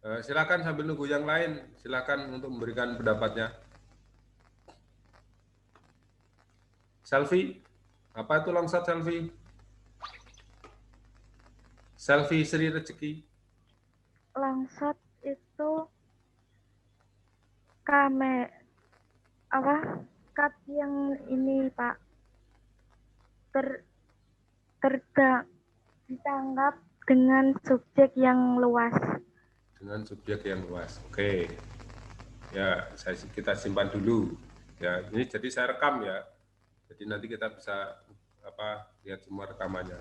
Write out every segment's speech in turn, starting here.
Silakan sambil nunggu yang lain, silakan untuk memberikan pendapatnya. Selfie, apa itu longsat selfie? Selfie Sri Rezeki. Longsat itu kame apa? Cut yang ini Pak ditangkap dengan subjek yang luas. Dengan subjek yang luas. Oke. Ya, kita simpan dulu. Ya, ini jadi saya rekam ya. Jadi nanti kita bisa lihat semua rekamannya.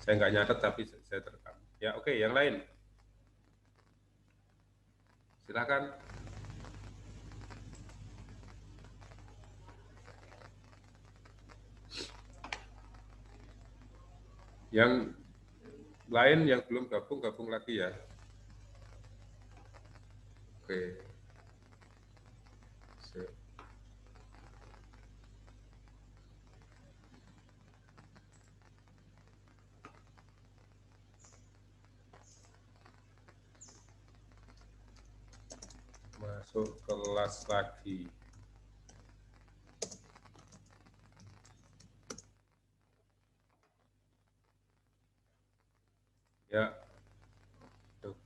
Saya nggak nyatet tapi saya terekam. Ya, oke, yang lain. Silakan. Yang lain yang belum gabung lagi ya. Oke. Sip. Masuk kelas lagi. Ya. Tuh.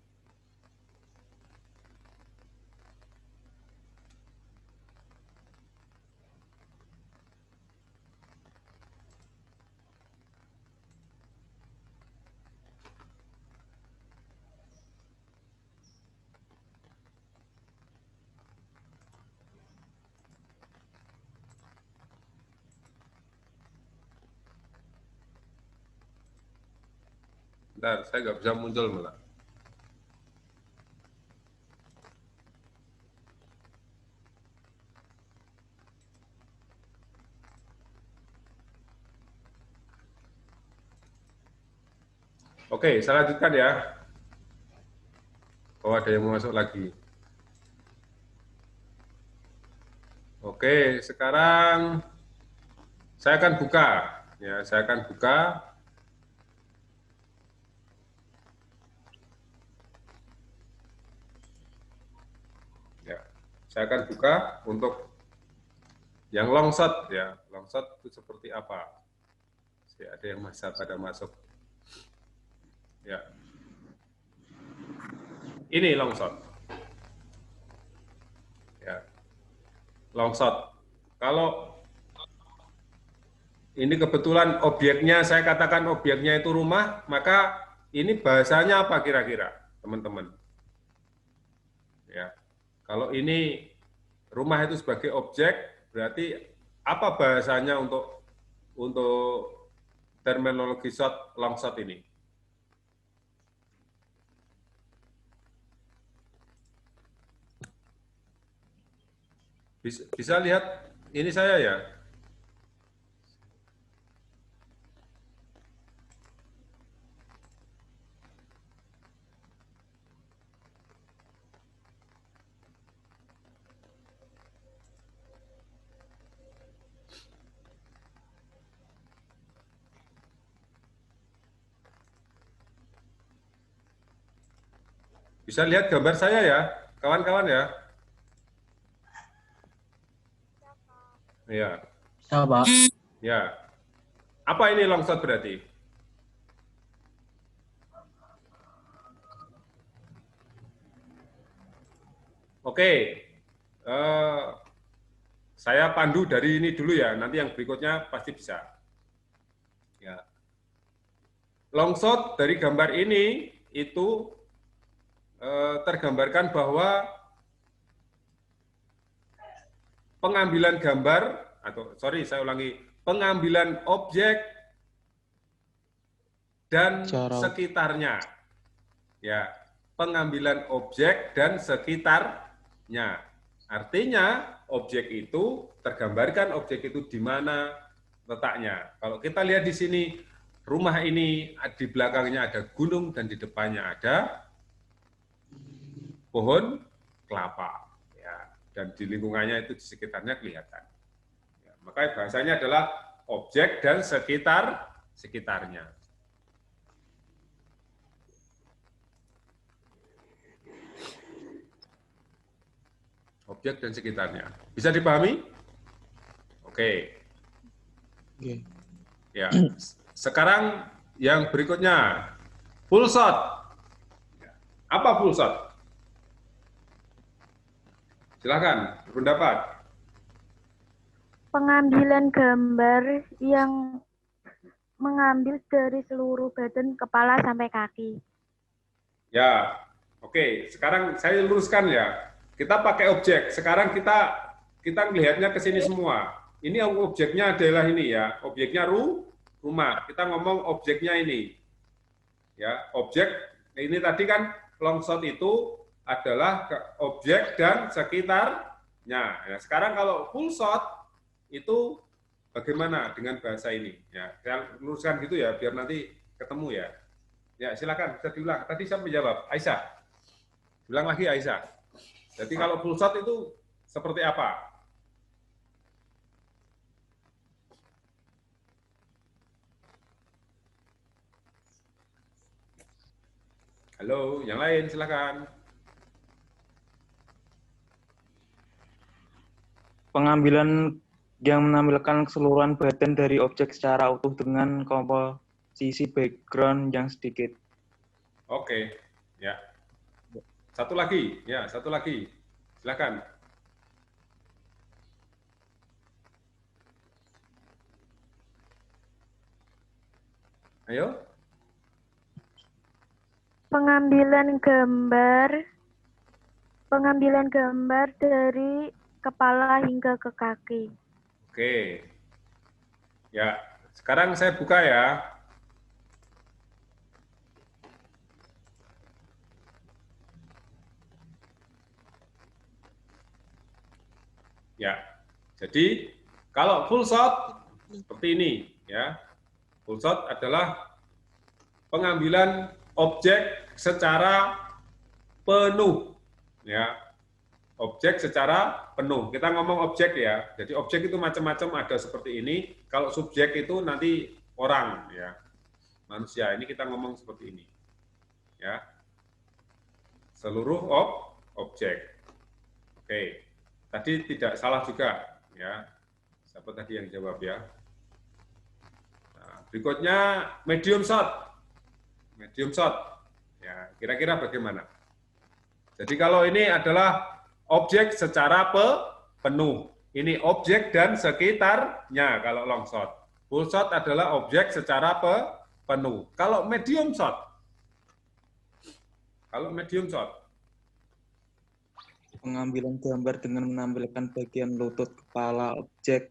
Bentar, saya nggak bisa muncul malah. Oke, saya lanjutkan ya. Oh, ada yang mau masuk lagi. Oke, sekarang saya akan buka. Ya, saya akan buka. Ya, saya akan buka untuk yang longsat ya. Longsat itu seperti apa? Ada yang pada masuk. Ya. Ini longsat. Ya. Longsat. Kalau ini kebetulan objeknya, saya katakan objeknya itu rumah, maka ini bahasanya apa kira-kira, teman-teman? Ya. Kalau ini rumah itu sebagai objek, berarti apa bahasanya untuk terminologi longsat ini? Bisa lihat ini saya ya? Bisa lihat gambar saya ya, kawan-kawan ya? Ya. Bisa, Pak. Ya. Apa ini longsat berarti? Oke. Saya pandu dari ini dulu ya, nanti yang berikutnya pasti bisa. Ya. Longsat dari gambar ini itu tergambarkan bahwa pengambilan gambar saya ulangi, pengambilan objek dan sekitarnya. Ya, pengambilan objek dan sekitarnya. Artinya objek itu tergambarkan objek itu di mana letaknya. Kalau kita lihat di sini rumah ini di belakangnya ada gunung dan di depannya ada pohon kelapa, ya, dan di lingkungannya itu di sekitarnya kelihatan. Ya, maka bahasanya adalah objek dan sekitarnya. objek dan sekitarnya. Bisa dipahami? Oke. Oke. Ya. Sekarang yang berikutnya, full shot. Apa full shot? Silakan berpendapat. Pengambilan gambar yang mengambil dari seluruh badan kepala sampai kaki. Ya, oke. Sekarang saya luruskan ya. Kita pakai objek. Sekarang kita melihatnya ke sini semua. Ini objeknya adalah ini ya. Objeknya rumah. Kita ngomong objeknya ini. Ya, objek ini tadi kan long shot itu adalah objek dan sekitarnya. Ya, sekarang kalau full shot itu bagaimana dengan bahasa ini? Ya, saya luruskan gitu ya, biar nanti ketemu ya. Ya, silakan bisa diulang. Tadi siapa menjawab? Aisyah. Bilang lagi Aisyah. Jadi kalau full shot itu seperti apa? Halo, yang lain silakan. Pengambilan yang menampilkan keseluruhan badan dari objek secara utuh dengan komposisi background yang sedikit. Oke, ya. Satu lagi, ya, satu lagi. Silakan. Ayo. Pengambilan gambar dari kepala hingga ke kaki. Oke. Ya, sekarang saya buka ya. Ya. Jadi, kalau full shot seperti ini ya. Full shot adalah pengambilan objek secara penuh ya. Objek secara penuh. Kita ngomong objek ya. Jadi objek itu macam-macam, ada seperti ini. Kalau subjek itu nanti orang ya. Manusia. Ini kita ngomong seperti ini. Ya. Seluruh objek. Oke. Tadi tidak salah juga ya. Siapa tadi yang jawab ya? Nah, berikutnya medium shot. Medium shot. Ya, kira-kira bagaimana? Jadi kalau ini adalah objek secara penuh. Ini objek dan sekitarnya kalau long shot. Full shot adalah objek secara penuh. Kalau medium shot. Pengambilan gambar dengan menampilkan bagian lutut kepala objek.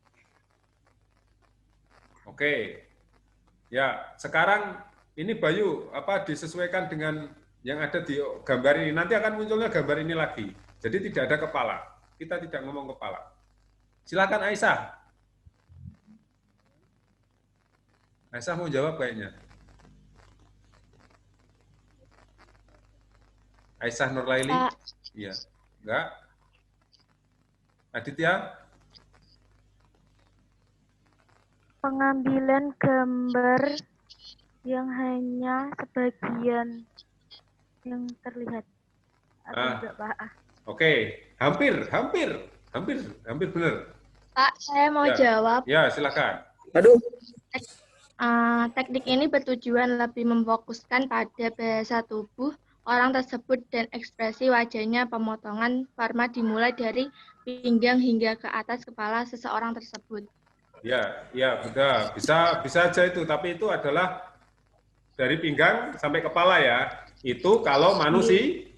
Oke. Ya, sekarang ini Bayu disesuaikan dengan yang ada di gambar ini. Nanti akan munculnya gambar ini lagi. Jadi tidak ada kepala. Kita tidak ngomong kepala. Silakan Aisyah. Aisyah mau jawab kayaknya. Aisyah Nurlaili? Iya. Enggak? Aditya? Pengambilan gambar yang hanya sebagian yang terlihat. Enggak, Pak. Oke, hampir benar. Pak, saya mau jawab. Ya, silakan. Aduh. Teknik ini bertujuan lebih memfokuskan pada bahasa tubuh orang tersebut dan ekspresi wajahnya. Pemotongan format dimulai dari pinggang hingga ke atas kepala seseorang tersebut. Ya, benar. Bisa aja itu, tapi itu adalah dari pinggang sampai kepala ya. Itu kalau manusia.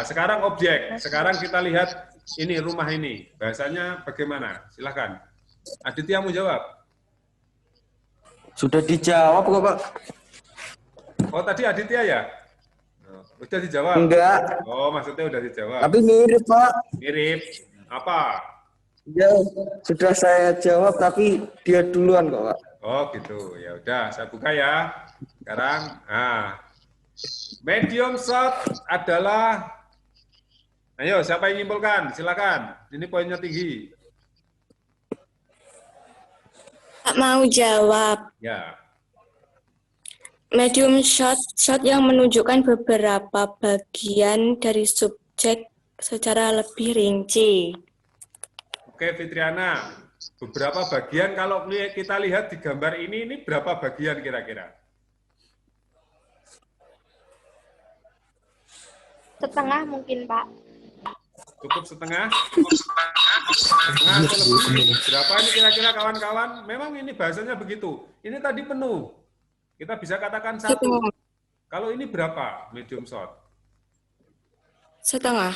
Sekarang objek. Sekarang kita lihat ini rumah ini. Bahasanya bagaimana? Silakan. Aditya mau jawab. Sudah dijawab kok, Pak. Oh, tadi Aditya ya? Udah dijawab? Enggak. Oh, maksudnya udah dijawab. Tapi mirip, Pak. Mirip. Apa? Ya, sudah saya jawab, tapi dia duluan kok, Pak. Oh, gitu. Ya udah, saya buka ya. Sekarang, medium shot adalah, ayo siapa yang nyimpulkan? Silakan. Ini poinnya tinggi. Mau jawab. Ya. Medium shot yang menunjukkan beberapa bagian dari subjek secara lebih rinci. Oke, Fitriana. Beberapa bagian kalau kita lihat di gambar ini berapa bagian kira-kira? Setengah mungkin, Pak. Cukup setengah? Setengah atau lebih? Berapa ini kira-kira kawan-kawan? Memang ini bahasanya begitu. Ini tadi penuh. Kita bisa katakan 1. Setengah. Kalau ini berapa medium shot? Setengah.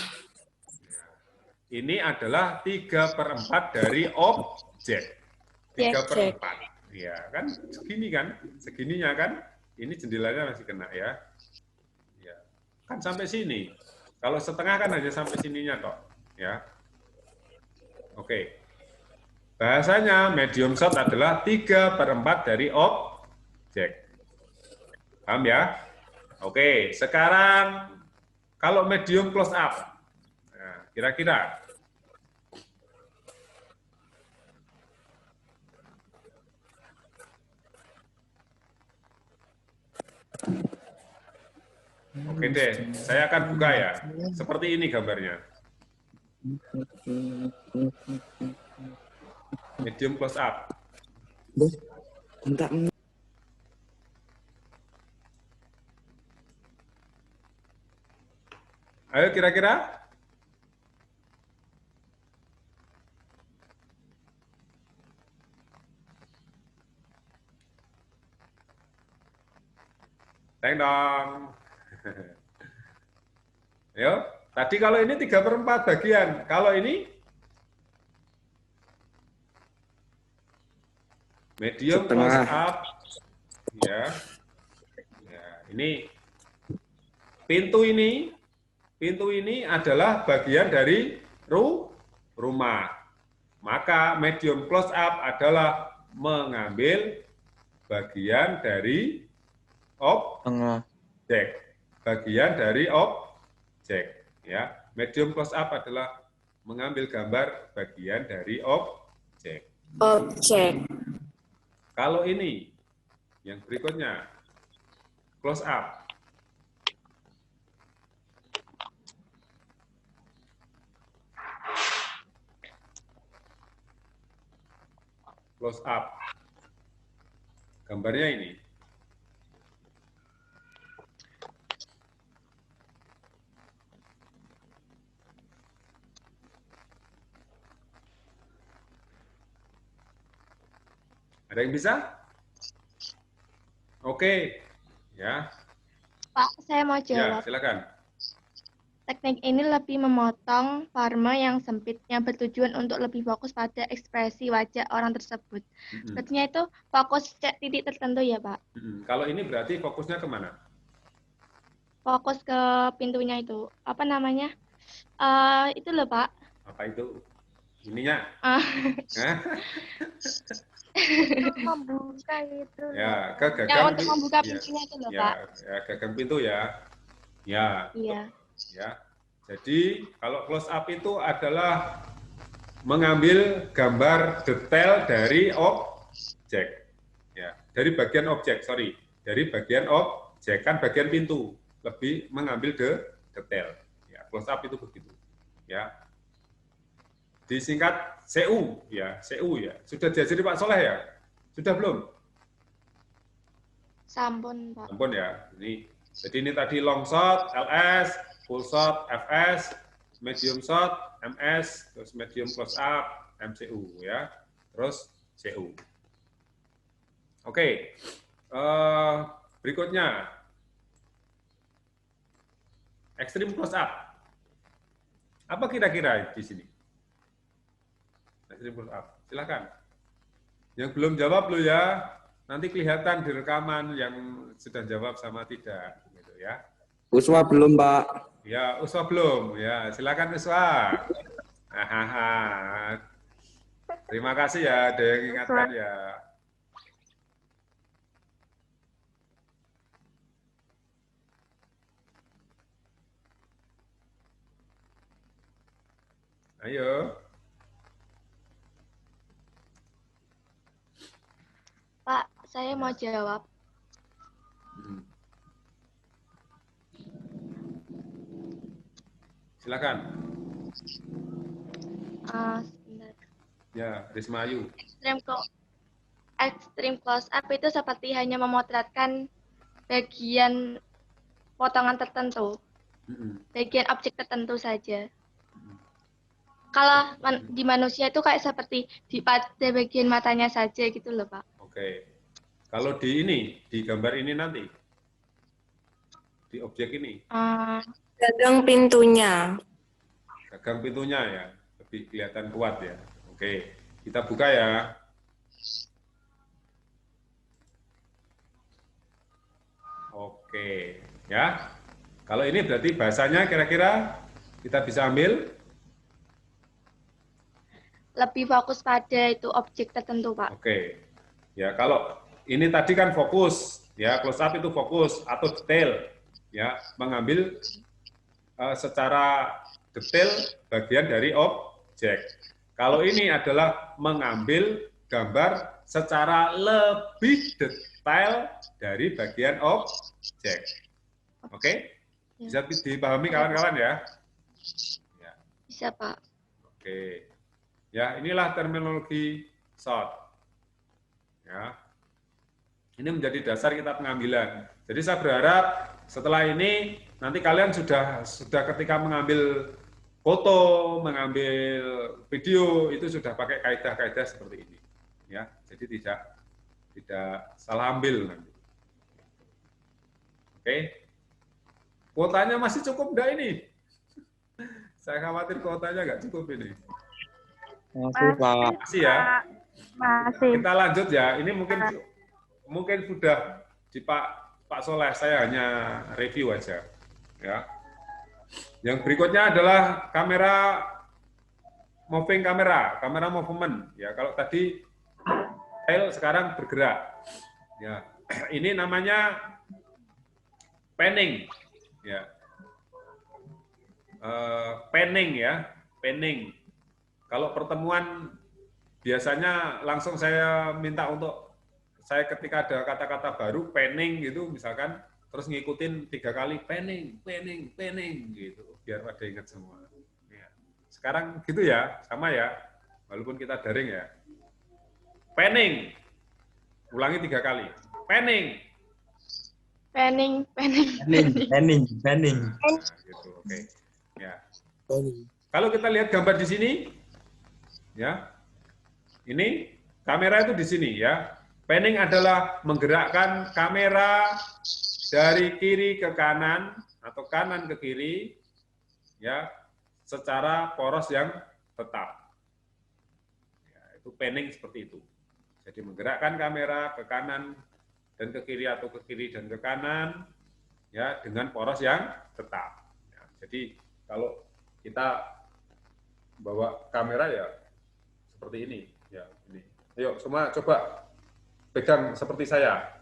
Ini adalah 3/4 dari objek. 3/4. Ya, kan segini kan? Segininya kan? Ini jendelanya masih kena ya. Ya. Kan sampai sini. Kalau setengah kan hanya sampai sininya toh, ya. Oke. Bahasanya medium shot adalah 3/4 dari objek. Paham ya? Oke, sekarang kalau medium close up. Nah, kira-kira oke deh, saya akan buka ya. Seperti ini gambarnya. Medium close up. Entah. Ayo kira-kira. Teng dong. Yo, tadi kalau ini 3/4 bagian. Kalau ini medium close up. Ya. Ya, ini pintu ini adalah bagian dari rumah. Maka medium close up adalah mengambil bagian dari objek. Bagian dari objek. Ya. Medium close up adalah mengambil gambar bagian dari objek. Objek. Kalau ini, yang berikutnya, close up. Close up. Gambarnya ini. Ada yang bisa? Oke. Ya. Pak, saya mau Ya, jawab. silakan. Teknik ini lebih memotong farme yang sempit yang bertujuan untuk lebih fokus pada ekspresi wajah orang tersebut. Sepertinya itu fokus titik tertentu ya, Pak? Kalau ini berarti fokusnya kemana? Fokus ke pintunya itu. Apa namanya? Itu loh, Pak. Apa itu? Ininya? Untuk membuka itu. Ya, ke Yang gagang untuk membuka pintunya itu loh, ya, Pak. ya, gagang pintu ya. Ya. Iya. Ya. Jadi kalau close up itu adalah mengambil gambar detail dari objek. Ya, dari bagian objek, sorry. Dari bagian objek, kan bagian pintu. Lebih mengambil detail. Ya, close up itu begitu. Ya. Disingkat CU ya, CU ya. Sudah diajari Pak Soleh ya? Sudah belum? Sampun, Pak. Sampun ya. Jadi ini tadi long shot LS, full shot FS, medium shot MS, terus medium close up MCU ya. Terus CU. Oke. Berikutnya extreme close up. Apa kira-kira di sini? Extreme close up. Silakan. Yang belum jawab lo ya, nanti kelihatan di rekaman yang sudah jawab sama tidak, gitu ya. Uswa belum, Pak. Ya, Uswa belum. Ya, silakan Uswa. Terima kasih ya, ada yang ingatkan ya. Ayo. Pak, saya mau jawab. Silakan. Sebentar. Ya, Risma Ayu. Extreme close up itu seperti hanya memotretkan bagian potongan tertentu, bagian objek tertentu saja. Kalau di manusia itu kayak seperti pada bagian matanya saja gitu loh, Pak. Oke. Kalau di ini, di gambar ini nanti, di objek ini, Gagang pintunya. gagang pintunya ya, lebih kelihatan kuat ya. Oke, kita buka ya. Oke, ya. Kalau ini berarti bahasanya kira-kira kita bisa ambil Lebih fokus pada itu objek tertentu, Pak. Oke. Ya, kalau ini tadi kan fokus, ya, close up itu fokus atau detail, ya, mengambil secara detail bagian dari objek. Kalau ini adalah mengambil gambar secara lebih detail dari bagian objek. Oke? Bisa dipahami kawan-kawan ya? Ya. Bisa, Pak. Oke. Ya, inilah terminologi SWOT. Ya. Ini menjadi dasar kita pengambilan. Jadi saya berharap setelah ini nanti kalian sudah ketika mengambil foto, mengambil video itu sudah pakai kaidah-kaidah seperti ini. Ya, jadi tidak salah ambil nanti. Oke. Kuotanya masih cukup enggak ini? Saya khawatir kuotanya enggak cukup ini. Masih, Pak. Masih ya. Masih. Kita lanjut ya. Ini mungkin sudah di Pak Soleh, saya hanya review aja. Ya. Yang berikutnya adalah kamera moving kamera movement. Ya, kalau tadi file sekarang bergerak. Ya, ini namanya panning. Ya, panning ya, panning. Kalau pertemuan biasanya langsung saya minta untuk saya ketika ada kata-kata baru panning gitu misalkan terus ngikutin 3 kali panning gitu biar pada ingat semua. Ya. Sekarang gitu ya, sama ya, walaupun kita daring ya. Panning, ulangi 3 kali. Panning. Panning. Nah, gitu, oke. Ya. Kalau kita lihat gambar di sini, ya, ini kamera itu di sini ya. Panning adalah menggerakkan kamera dari kiri ke kanan atau kanan ke kiri, ya, secara poros yang tetap. Ya, itu panning seperti itu. Jadi menggerakkan kamera ke kanan dan ke kiri atau ke kiri dan ke kanan, ya, dengan poros yang tetap. Ya, jadi kalau kita bawa kamera ya seperti ini, ya ini. Ayo semua coba pegang seperti saya.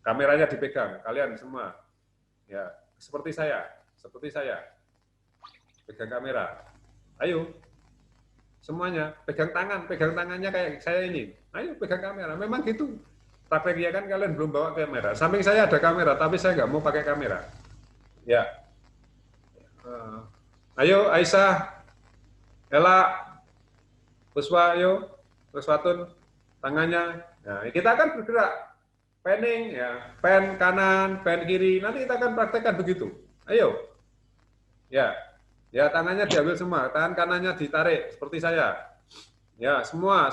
Kameranya dipegang, kalian semua. Ya, seperti saya. Pegang kamera. Ayo. Semuanya pegang tangannya kayak saya ini. Ayo pegang kamera. Memang gitu. Prakteknya kan kalian belum bawa kamera. Samping saya ada kamera, tapi saya nggak mau pakai kamera. Ya. Ayo Aisyah, Ella, Puswa, ayo, Puswatun, tangannya. Nah, kita akan bergerak, panning, ya, pen kanan, pen kiri. Nanti kita akan praktekkan begitu. Ayo, ya, tangannya diambil semua, tangan kanannya ditarik seperti saya. Ya, semua,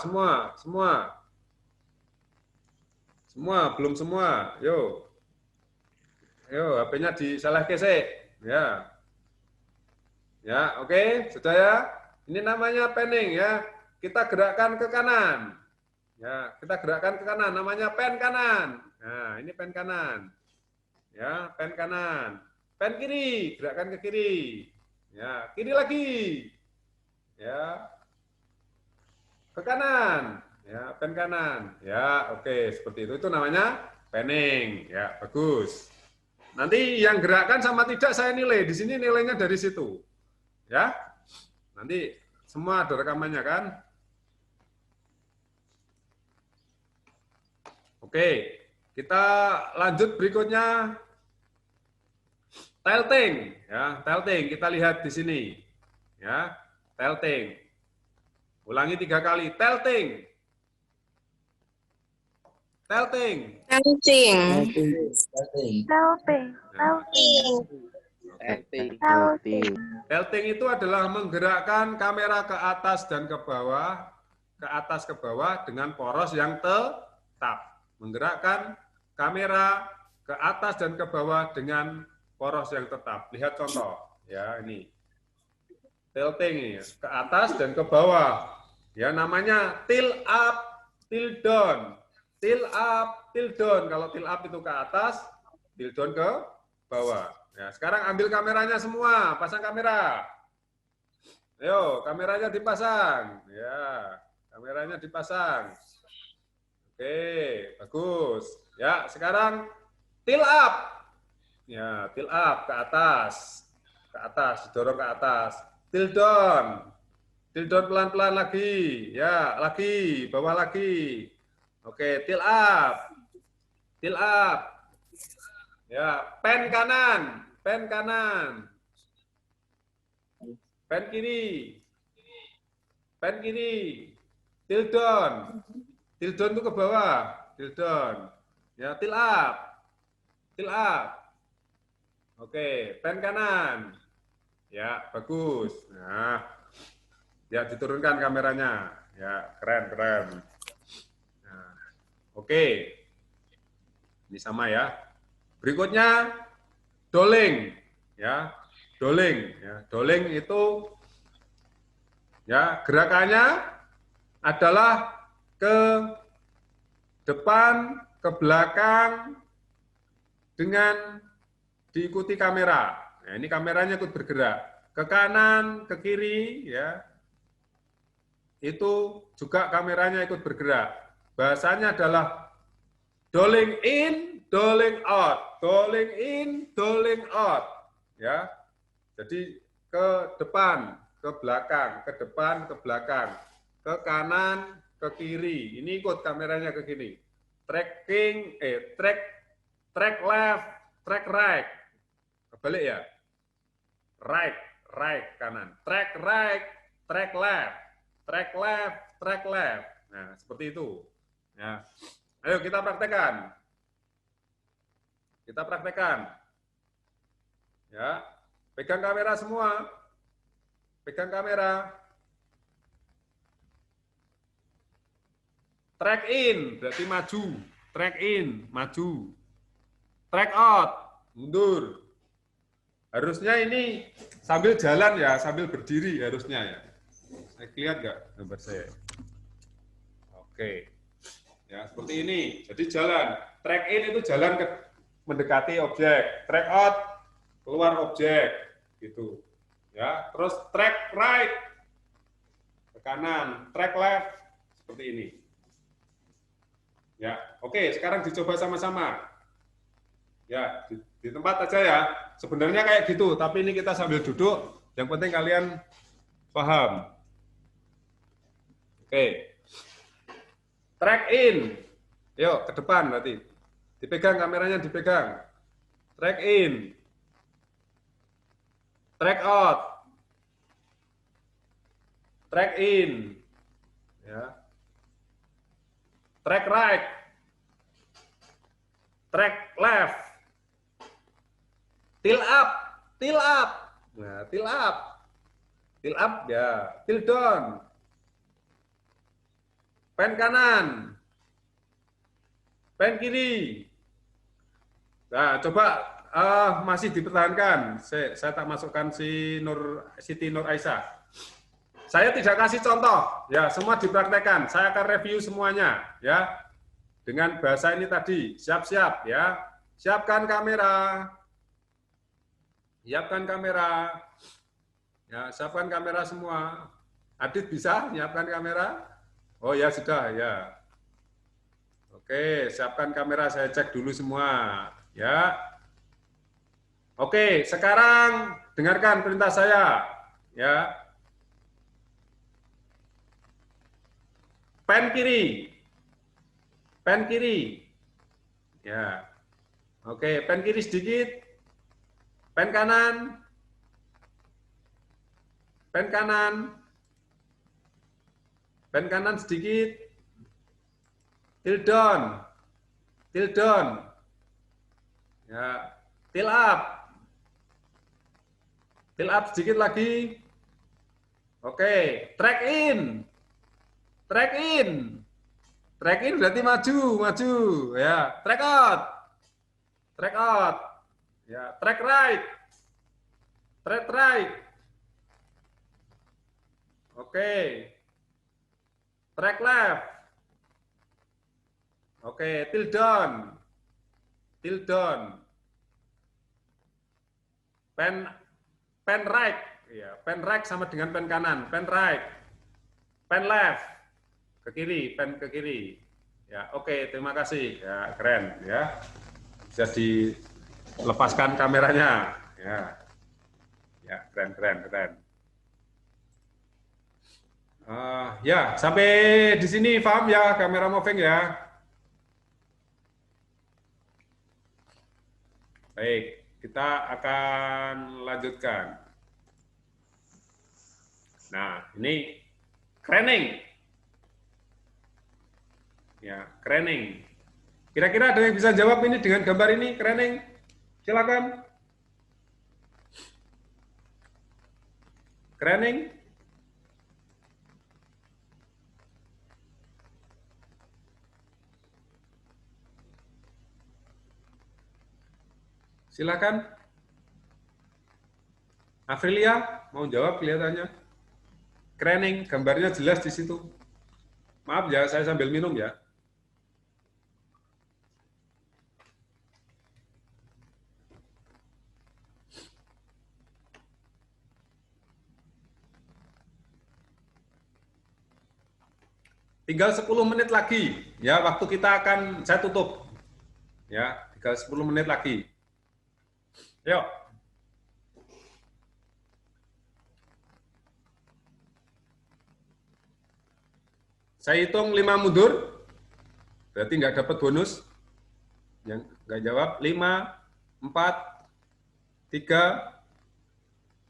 belum semua. Yo, HP-nya disalah gesek. Ya. Ya, oke, sudah ya. Ini namanya panning ya. Kita gerakkan ke kanan. Ya, kita gerakkan ke kanan. Namanya pen kanan. Nah, ini pen kanan. Ya, pen kanan. Pen kiri, gerakkan ke kiri. Ya, kiri lagi. Ya. Ke kanan. Ya, pen kanan. Ya, oke, seperti itu. Itu namanya panning. Ya, bagus. Nanti yang gerakkan sama tidak saya nilai. Di sini nilainya dari situ. Ya, nanti semua ada rekamannya kan? Oke, kita lanjut berikutnya. Tilting, ya, tilting. Kita lihat di sini, ya, tilting. Ulangi 3 kali. Telting. Telting. Kencing. Telting. Nah, Telting. Telting itu adalah menggerakkan kamera ke atas dan ke bawah, ke atas ke bawah dengan poros yang tetap. Menggerakkan kamera ke atas dan ke bawah dengan poros yang tetap. Lihat contoh, ya ini. Tilting ini, ke atas dan ke bawah. Ya namanya tilt up, tilt down. Tilt up, tilt down. Kalau tilt up itu ke atas, tilt down ke bawah. Ya, sekarang ambil kameranya semua, pasang kamera. Ayo, kameranya dipasang. Ya, kameranya dipasang. Oke, bagus. Ya, sekarang tilt up. Ya, tilt up ke atas. Ke atas, didorong ke atas. Tilt down. Tilt down pelan-pelan lagi. Ya, lagi, bawah lagi. Oke, tilt up. Tilt up. Ya, pen kanan, pen kanan. Pen kiri. Pen kiri. Tilt down. Tilt down itu ke bawah. Tilt down. Ya, tilt up. Tilt up. Oke, pen kanan. Ya, bagus. Nah, ya diturunkan kameranya. Ya, keren, keren. Nah, oke. Ini sama ya. Berikutnya doling, ya, doling, ya, doling itu, ya, gerakannya adalah ke depan, ke belakang dengan diikuti kamera. Nah, ini kameranya ikut bergerak ke kanan, ke kiri, ya, itu juga kameranya ikut bergerak. Bahasanya adalah doling in, doling out, doling in, doling out, ya. Jadi ke depan, ke belakang, ke depan, ke belakang, ke kanan, ke kiri. Ini ikut kameranya ke kiri. Tracking, track left, track right. Kebalik ya. Right, right kanan. Track right, track left, track left, track left. Nah, seperti itu. Ya. Ayo kita praktekkan. Kita praktekkan. Ya, pegang kamera semua. Pegang kamera. Track in, berarti maju. Track in, maju. Track out, mundur. Harusnya ini sambil jalan ya, sambil berdiri harusnya ya. Saya lihat nggak gambar saya? Oke. Ya, seperti ini. Jadi jalan. Track in itu jalan ke mendekati objek. Track out keluar objek gitu. Ya, terus track right ke kanan, track left seperti ini. Ya, oke, sekarang dicoba sama-sama. Ya, di tempat aja ya. Sebenarnya kayak gitu, tapi ini kita sambil duduk. Yang penting kalian paham. Oke. Track in. Yuk, ke depan berarti. Dipegang kameranya, dipegang. Track in. Track out. Track in. Ya. Track right. Track left. Tilt up. Tilt up. Nah, tilt up. Tilt up ya. Tilt down. Pen kanan, pen kiri. Nah, coba masih dipertahankan. Saya tak masukkan Siti Nur Aisyah. Saya tidak kasih contoh, ya semua dipraktekkan. Saya akan review semuanya, ya dengan bahasa ini tadi. Siap-siap, ya. Siapkan kamera, siapkan kamera, ya siapkan kamera semua. Adit bisa siapkan kamera? Oh ya sudah ya. Oke, siapkan kamera, saya cek dulu semua ya. Oke, sekarang dengarkan perintah saya ya. Pen kiri. Pen kiri. Ya. Oke, pen kiri sedikit. Pen kanan. Pen kanan. pen kanan sedikit, tilt down, ya, tilt up sedikit lagi, oke, track in berarti maju, ya, track out, ya, track right, oke, track left, oke, tilt down, pen right, ya, pen right sama dengan pen kanan, pen right, pen left, ke kiri, pen ke kiri, ya, oke, terima kasih, ya, keren, ya, bisa dilepaskan kameranya, ya, keren. Ya, sampai di sini paham ya kamera moving ya. Baik, kita akan lanjutkan. Nah, ini craning. Ya, craning. Kira-kira ada yang bisa jawab ini dengan gambar ini, craning? Silakan. Craning? Silakan. Afrilia mau jawab kelihatannya. Craning, gambarnya jelas di situ. Maaf ya, saya sambil minum ya. Tinggal 10 menit lagi, ya, waktu kita akan saya tutup. Ya, tinggal 10 menit lagi. Yuk. Saya hitung 5 mundur, berarti nggak dapat bonus. Yang nggak jawab, 5, 4, 3,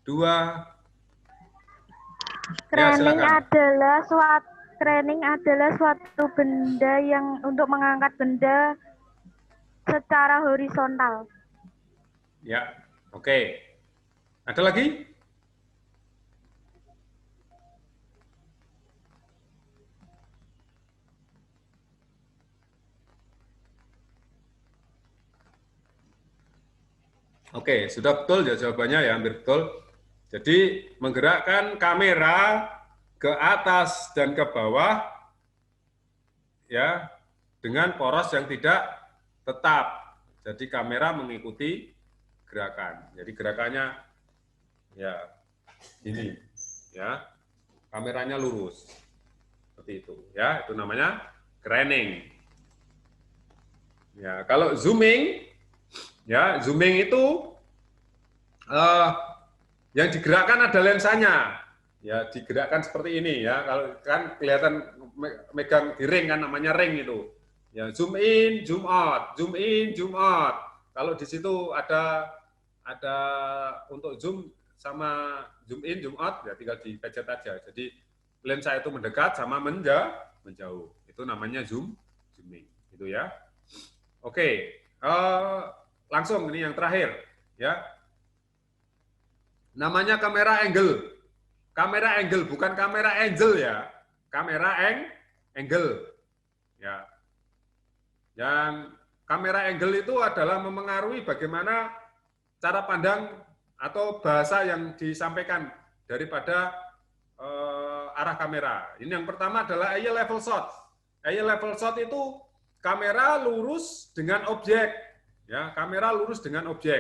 2. Craning adalah suatu benda yang untuk mengangkat benda secara horizontal. Ya, oke. Ada lagi? Oke, sudah betul ya jawabannya ya, hampir betul. Jadi menggerakkan kamera ke atas dan ke bawah ya dengan poros yang tidak tetap. Jadi kamera mengikuti gerakan. Jadi gerakannya ya ini ya. Kameranya lurus. Seperti itu ya, itu namanya craning. Ya, kalau zooming ya, zooming itu yang digerakkan ada lensanya. Ya, digerakkan seperti ini ya. Kalau kan kelihatan megang di ring kan, namanya ring itu. Ya, zoom in, zoom out, zoom in, zoom out. Kalau di situ ada untuk zoom sama zoom in, zoom out, ya tinggal dipencet aja. Jadi lensa itu mendekat sama menjauh. Itu namanya zooming. Itu ya. Oke, langsung ini yang terakhir ya. Namanya kamera angle. Kamera angle, bukan kamera angel ya. Kamera angle. Ya. Yang kamera angle itu adalah memengaruhi bagaimana cara pandang atau bahasa yang disampaikan daripada arah kamera. Ini yang pertama adalah eye level shot. Eye level shot itu kamera lurus dengan objek. Ya, kamera lurus dengan objek.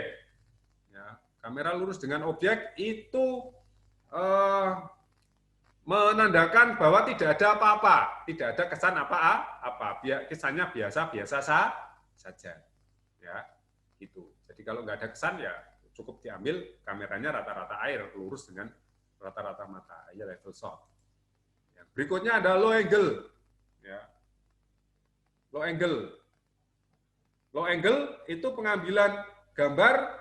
Ya, kamera lurus dengan objek itu menandakan bahwa tidak ada apa-apa, tidak ada kesan apa-apa, kesannya biasa-biasa saja, ya, gitu. Jadi kalau nggak ada kesan ya cukup diambil kameranya rata-rata air, lurus dengan rata-rata mata, ya level shot. Ya. Berikutnya ada low angle, ya, low angle itu pengambilan gambar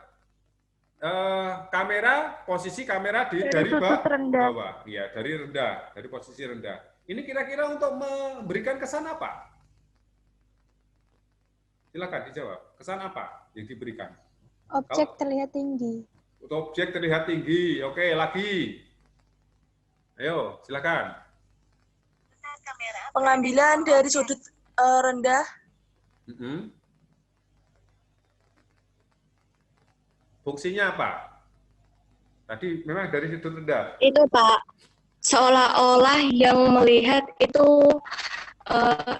kamera, posisi kamera dari bawah, ya, dari rendah, dari posisi rendah. Ini kira-kira untuk memberikan kesan apa? Silakan dijawab. Kesan apa yang diberikan? Objek terlihat tinggi. Objek terlihat tinggi. Oke, lagi. Ayo, silakan. Pengambilan dari sudut rendah. Fungsinya apa? Tadi memang dari sudut rendah. Itu Pak, seolah-olah yang melihat itu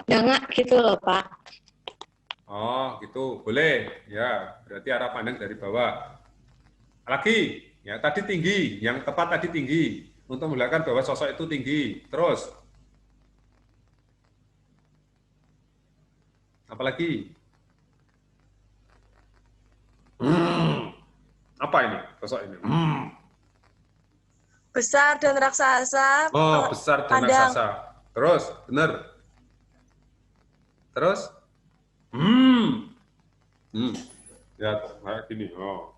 dangak gitu loh Pak. Oh, gitu. Boleh. Ya, berarti arah pandang dari bawah. Lagi, ya tadi tinggi. Yang tepat tadi tinggi. Untuk memperlihatkan bahwa sosok itu tinggi. Terus. Apalagi? Apa ini? Sosok ini? Besar dan raksasa. Oh, besar dan raksasa. Terus, benar. Terus? Ya, kayak gini. Oh.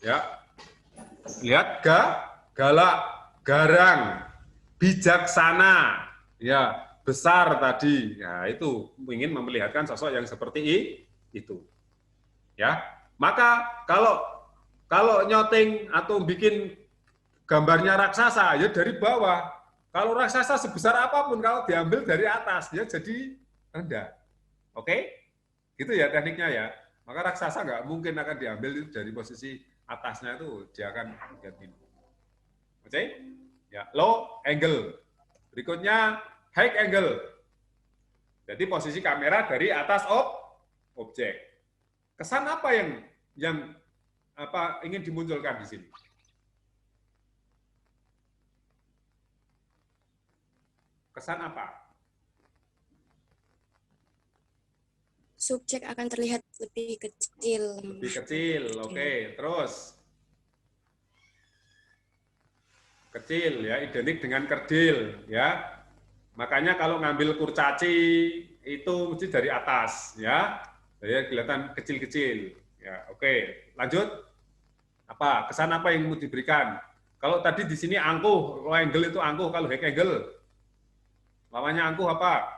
Ya. Lihat galak, garang, bijaksana. Ya, besar tadi. Ya, itu ingin memperlihatkan sosok yang seperti itu. Ya. Maka kalau nyoteng atau bikin gambarnya raksasa ya dari bawah. Kalau raksasa sebesar apapun kalau diambil dari atas ya jadi rendah. Oke? Gitu ya tekniknya ya. Maka raksasa nggak mungkin akan diambil dari posisi atasnya itu dia akan lihat ini. Oke? Ya, low angle. Berikutnya high angle. Jadi posisi kamera dari atas objek. Kesan apa yang apa ingin dimunculkan di sini? Kesan apa? Subjek akan terlihat lebih kecil. Lebih kecil, oke. Terus? Kecil, ya, identik dengan kerdil, ya. Makanya kalau ngambil kurcaci itu mesti dari atas, ya. Jadi kelihatan kecil-kecil. Ya, oke. Lanjut. Apa? Kesan apa yang mau diberikan? Kalau tadi di sini angkuh, low angle itu angkuh, kalau high angle lawannya angkuh apa?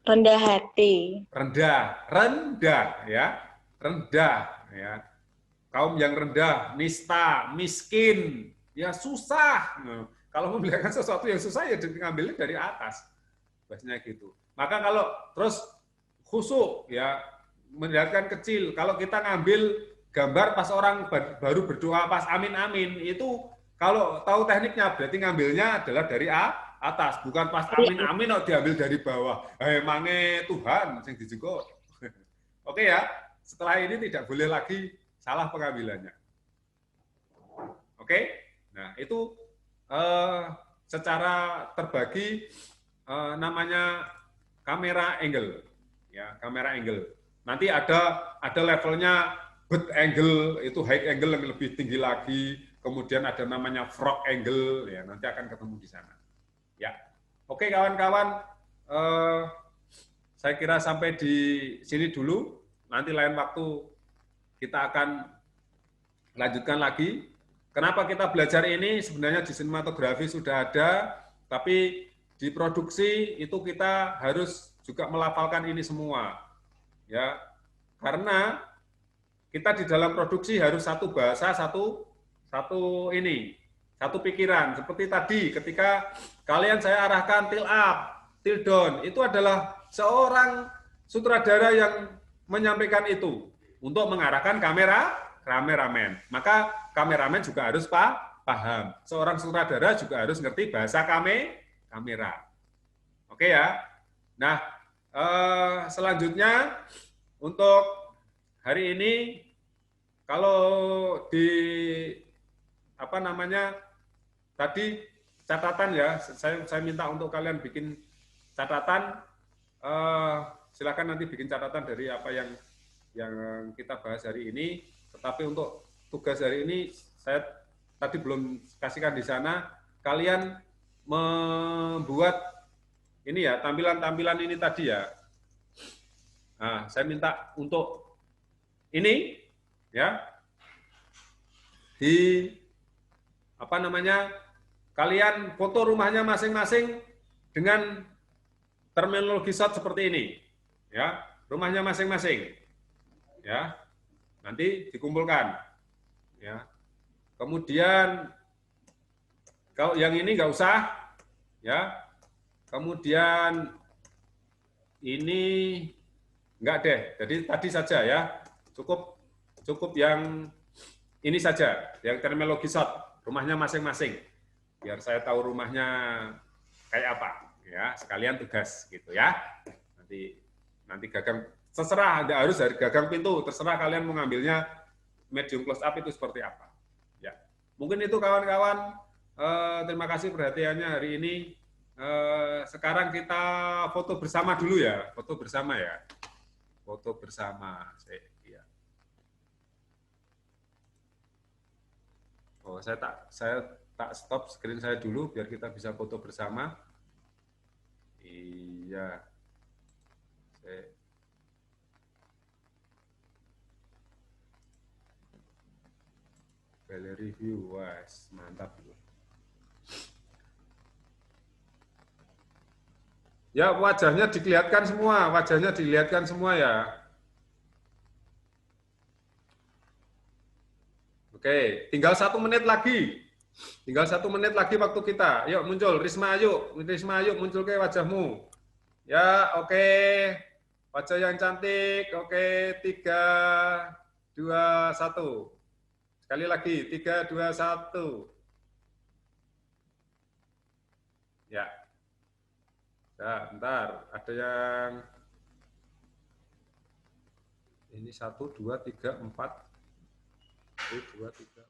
Rendah hati. Rendah, ya. Rendah, ya. Kaum yang rendah, nista, miskin, ya susah. Nah, kalau memperlihatkan sesuatu yang susah ya diambilnya dari atas. Bahasanya gitu. Maka kalau terus khusyuk ya melihatkan kecil. Kalau kita ngambil gambar pas orang baru berdoa pas amin amin itu kalau tahu tekniknya berarti ngambilnya adalah dari atas, bukan pas amin amin kok diambil dari bawah. Emangnya Tuhan yang dijugo. Oke ya. Setelah ini tidak boleh lagi salah pengambilannya. Oke? Nah, itu secara terbagi namanya kamera angle, ya kamera angle. Nanti ada levelnya bird angle, itu high angle yang lebih tinggi lagi. Kemudian ada namanya frog angle, ya nanti akan ketemu di sana. Ya, oke kawan-kawan, saya kira sampai di sini dulu. Nanti lain waktu kita akan lanjutkan lagi. Kenapa kita belajar ini? Sebenarnya di sinematografi sudah ada, tapi di produksi itu kita harus juga melafalkan ini semua, ya. Karena kita di dalam produksi harus satu bahasa, satu pikiran. Seperti tadi, ketika kalian saya arahkan till up, till down, itu adalah seorang sutradara yang menyampaikan itu untuk mengarahkan kameramen. Maka kameramen juga harus paham. Seorang sutradara juga harus ngerti bahasa kamera. Oke ya. Nah, selanjutnya untuk hari ini kalau di tadi catatan ya, saya minta untuk kalian bikin catatan. Silakan nanti bikin catatan dari apa yang kita bahas hari ini. Tetapi untuk tugas hari ini saya tadi belum kasihkan di sana. Kalian membuat ini ya tampilan ini tadi ya. Nah, saya minta untuk ini ya apa namanya, kalian foto rumahnya masing-masing dengan terminologi shot seperti ini, ya, rumahnya masing-masing, ya, nanti dikumpulkan, ya. Kemudian kalau yang ini nggak usah, ya. Kemudian ini enggak deh, jadi tadi saja ya, cukup yang ini saja, yang terminologi shot, rumahnya masing-masing, biar saya tahu rumahnya kayak apa, ya, sekalian tugas gitu ya. Nanti gagang, terserah, tidak harus dari gagang pintu, terserah kalian mengambilnya medium close up itu seperti apa. Ya, mungkin itu kawan-kawan. Terima kasih perhatiannya hari ini. Sekarang kita foto bersama dulu ya, foto bersama ya, foto bersama. Ya. Oh, saya tak stop screen saya dulu biar kita bisa foto bersama. Iya. Gallery view, was mantap. Ya, wajahnya dilihatkan semua ya. Oke, tinggal 1 menit lagi. Tinggal 1 menit lagi waktu kita. Yuk muncul, Risma ayo muncul ke wajahmu. Ya, oke. Wajah yang cantik. Oke, 3, 2, 1. Sekali lagi, 3, 2, 1. Ya. Ya, bentar. Ada yang ini 1, 2, 3, 4. 1, 2, 3.